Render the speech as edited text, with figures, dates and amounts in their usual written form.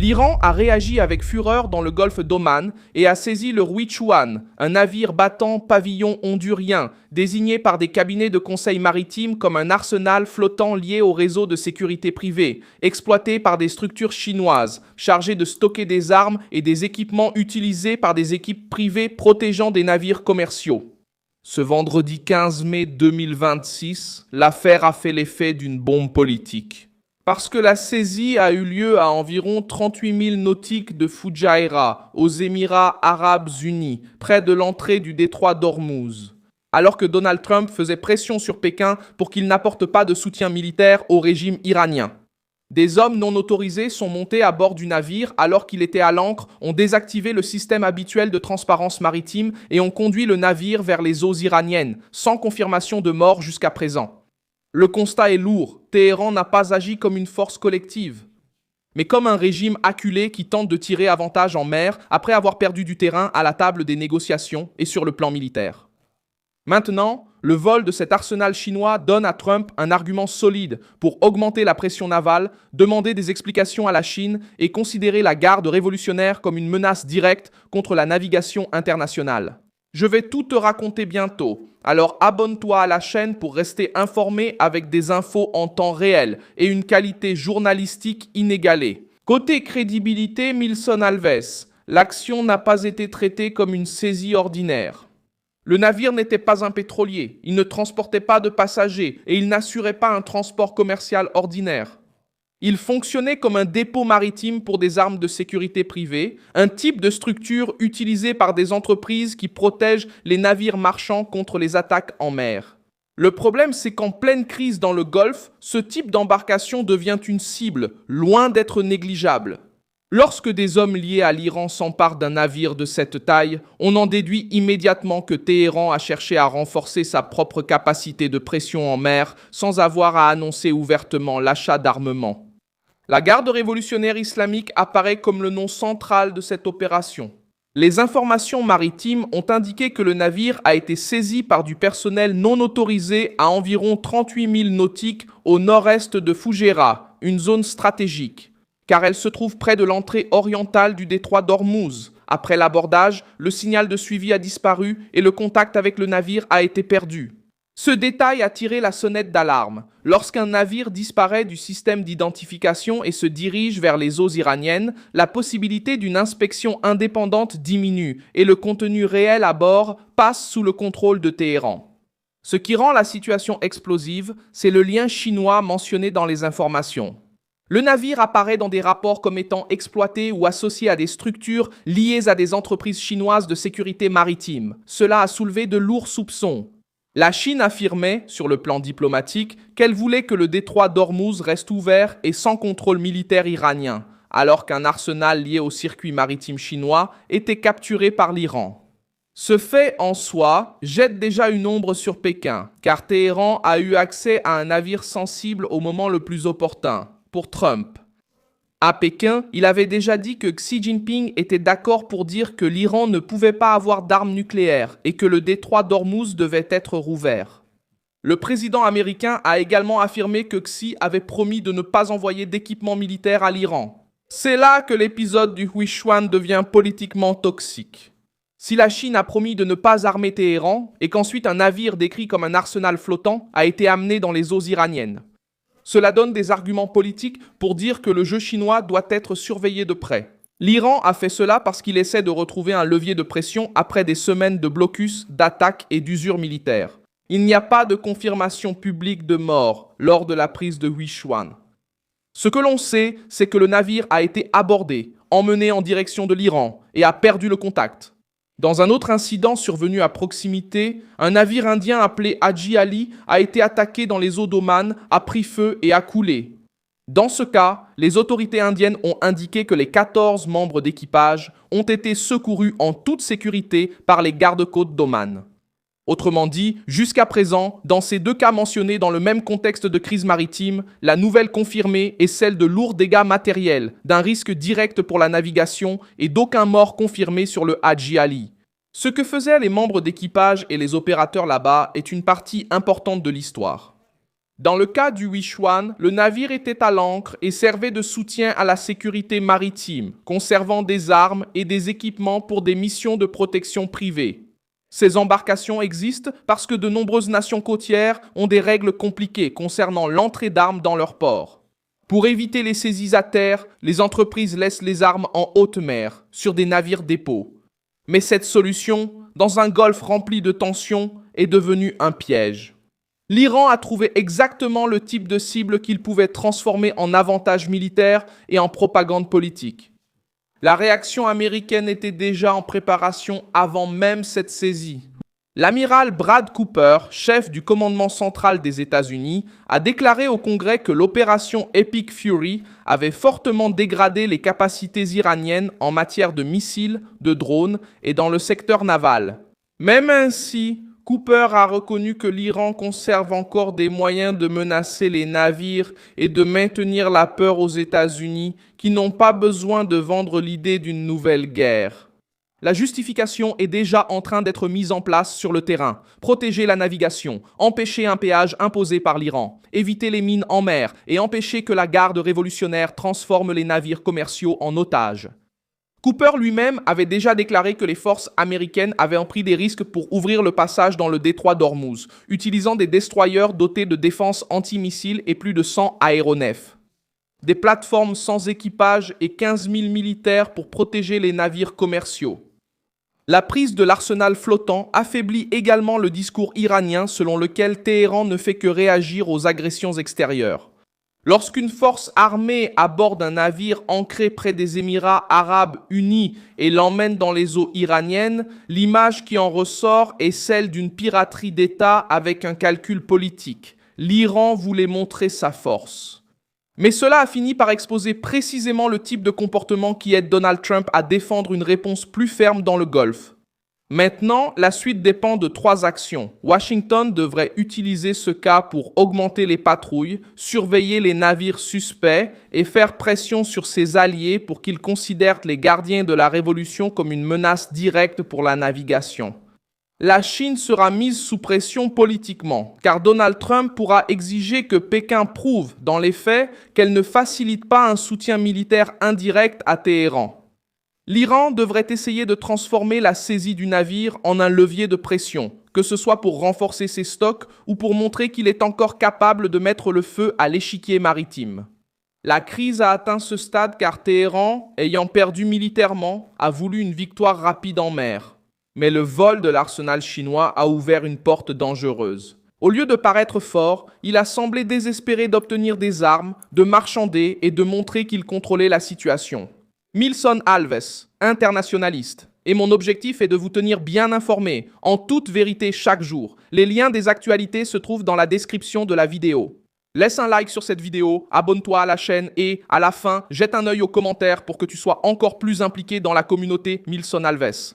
L'Iran a réagi avec fureur dans le golfe d'Oman et a saisi le Ruichuan, un navire battant pavillon hondurien, désigné par des cabinets de conseil maritime comme un arsenal flottant lié au réseau de sécurité privée, exploité par des structures chinoises, chargées de stocker des armes et des équipements utilisés par des équipes privées protégeant des navires commerciaux. Ce vendredi 15 mai 2026, l'affaire a fait l'effet d'une bombe politique. Parce que la saisie a eu lieu à environ 38 000 nautiques de Fujairah, aux Émirats arabes unis, près de l'entrée du détroit d'Ormuz. Alors que Donald Trump faisait pression sur Pékin pour qu'il n'apporte pas de soutien militaire au régime iranien. Des hommes non autorisés sont montés à bord du navire alors qu'il était à l'ancre, ont désactivé le système habituel de transparence maritime et ont conduit le navire vers les eaux iraniennes, sans confirmation de mort jusqu'à présent. Le constat est lourd, Téhéran n'a pas agi comme une force collective, mais comme un régime acculé qui tente de tirer avantage en mer après avoir perdu du terrain à la table des négociations et sur le plan militaire. Maintenant, le vol de cet arsenal chinois donne à Trump un argument solide pour augmenter la pression navale, demander des explications à la Chine et considérer la garde révolutionnaire comme une menace directe contre la navigation internationale. Je vais tout te raconter bientôt, alors abonne-toi à la chaîne pour rester informé avec des infos en temps réel et une qualité journalistique inégalée. Côté crédibilité, Milson Alves, l'action n'a pas été traitée comme une saisie ordinaire. Le navire n'était pas un pétrolier, il ne transportait pas de passagers et il n'assurait pas un transport commercial ordinaire. Il fonctionnait comme un dépôt maritime pour des armes de sécurité privée, un type de structure utilisée par des entreprises qui protègent les navires marchands contre les attaques en mer. Le problème, c'est qu'en pleine crise dans le Golfe, ce type d'embarcation devient une cible, loin d'être négligeable. Lorsque des hommes liés à l'Iran s'emparent d'un navire de cette taille, on en déduit immédiatement que Téhéran a cherché à renforcer sa propre capacité de pression en mer sans avoir à annoncer ouvertement l'achat d'armement. La garde révolutionnaire islamique apparaît comme le nom central de cette opération. Les informations maritimes ont indiqué que le navire a été saisi par du personnel non autorisé à environ 38 000 nautiques au nord-est de Fujairah, une zone stratégique, car elle se trouve près de l'entrée orientale du détroit d'Ormuz. Après l'abordage, le signal de suivi a disparu et le contact avec le navire a été perdu. Ce détail a tiré la sonnette d'alarme. Lorsqu'un navire disparaît du système d'identification et se dirige vers les eaux iraniennes, la possibilité d'une inspection indépendante diminue et le contenu réel à bord passe sous le contrôle de Téhéran. Ce qui rend la situation explosive, c'est le lien chinois mentionné dans les informations. Le navire apparaît dans des rapports comme étant exploité ou associé à des structures liées à des entreprises chinoises de sécurité maritime. Cela a soulevé de lourds soupçons. La Chine affirmait, sur le plan diplomatique, qu'elle voulait que le détroit d'Ormuz reste ouvert et sans contrôle militaire iranien, alors qu'un arsenal lié au circuit maritime chinois était capturé par l'Iran. Ce fait en soi jette déjà une ombre sur Pékin, car Téhéran a eu accès à un navire sensible au moment le plus opportun, pour Trump. À Pékin, il avait déjà dit que Xi Jinping était d'accord pour dire que l'Iran ne pouvait pas avoir d'armes nucléaires et que le détroit d'Ormuz devait être rouvert. Le président américain a également affirmé que Xi avait promis de ne pas envoyer d'équipement militaire à l'Iran. C'est là que l'épisode du Huichuan devient politiquement toxique. Si la Chine a promis de ne pas armer Téhéran et qu'ensuite un navire décrit comme un arsenal flottant a été amené dans les eaux iraniennes, cela donne des arguments politiques pour dire que le jeu chinois doit être surveillé de près. L'Iran a fait cela parce qu'il essaie de retrouver un levier de pression après des semaines de blocus, d'attaques et d'usure militaire. Il n'y a pas de confirmation publique de mort lors de la prise de Huichuan. Ce que l'on sait, c'est que le navire a été abordé, emmené en direction de l'Iran et a perdu le contact. Dans un autre incident survenu à proximité, un navire indien appelé Haji Ali a été attaqué dans les eaux d'Oman, a pris feu et a coulé. Dans ce cas, les autorités indiennes ont indiqué que les 14 membres d'équipage ont été secourus en toute sécurité par les gardes-côtes d'Oman. Autrement dit, jusqu'à présent, dans ces deux cas mentionnés dans le même contexte de crise maritime, la nouvelle confirmée est celle de lourds dégâts matériels, d'un risque direct pour la navigation et d'aucun mort confirmé sur le Haji Ali. Ce que faisaient les membres d'équipage et les opérateurs là-bas est une partie importante de l'histoire. Dans le cas du Wichuan, le navire était à l'ancre et servait de soutien à la sécurité maritime, conservant des armes et des équipements pour des missions de protection privée. Ces embarcations existent parce que de nombreuses nations côtières ont des règles compliquées concernant l'entrée d'armes dans leurs ports. Pour éviter les saisies à terre, les entreprises laissent les armes en haute mer, sur des navires dépôts. Mais cette solution, dans un golfe rempli de tensions, est devenue un piège. L'Iran a trouvé exactement le type de cible qu'il pouvait transformer en avantage militaire et en propagande politique. La réaction américaine était déjà en préparation avant même cette saisie. L'amiral Brad Cooper, chef du commandement central des États-Unis, a déclaré au Congrès que l'opération Epic Fury avait fortement dégradé les capacités iraniennes en matière de missiles, de drones et dans le secteur naval. Même ainsi, Cooper a reconnu que l'Iran conserve encore des moyens de menacer les navires et de maintenir la peur aux États-Unis qui n'ont pas besoin de vendre l'idée d'une nouvelle guerre. La justification est déjà en train d'être mise en place sur le terrain. Protéger la navigation, empêcher un péage imposé par l'Iran, éviter les mines en mer et empêcher que la garde révolutionnaire transforme les navires commerciaux en otages. Cooper lui-même avait déjà déclaré que les forces américaines avaient pris des risques pour ouvrir le passage dans le détroit d'Ormuz, utilisant des destroyers dotés de défenses antimissiles et plus de 100 aéronefs. Des plateformes sans équipage et 15 000 militaires pour protéger les navires commerciaux. La prise de l'arsenal flottant affaiblit également le discours iranien selon lequel Téhéran ne fait que réagir aux agressions extérieures. Lorsqu'une force armée aborde un navire ancré près des Émirats arabes unis et l'emmène dans les eaux iraniennes, l'image qui en ressort est celle d'une piraterie d'État avec un calcul politique. L'Iran voulait montrer sa force. Mais cela a fini par exposer précisément le type de comportement qui aide Donald Trump à défendre une réponse plus ferme dans le Golfe. Maintenant, la suite dépend de 3 actions. Washington devrait utiliser ce cas pour augmenter les patrouilles, surveiller les navires suspects et faire pression sur ses alliés pour qu'ils considèrent les gardiens de la révolution comme une menace directe pour la navigation. La Chine sera mise sous pression politiquement, car Donald Trump pourra exiger que Pékin prouve, dans les faits, qu'elle ne facilite pas un soutien militaire indirect à Téhéran. L'Iran devrait essayer de transformer la saisie du navire en un levier de pression, que ce soit pour renforcer ses stocks ou pour montrer qu'il est encore capable de mettre le feu à l'échiquier maritime. La crise a atteint ce stade car Téhéran, ayant perdu militairement, a voulu une victoire rapide en mer. Mais le vol de l'arsenal chinois a ouvert une porte dangereuse. Au lieu de paraître fort, il a semblé désespéré d'obtenir des armes, de marchander et de montrer qu'il contrôlait la situation. Milson Alves, internationaliste. Et mon objectif est de vous tenir bien informés, en toute vérité chaque jour. Les liens des actualités se trouvent dans la description de la vidéo. Laisse un like sur cette vidéo, abonne-toi à la chaîne et, à la fin, jette un œil aux commentaires pour que tu sois encore plus impliqué dans la communauté Milson Alves.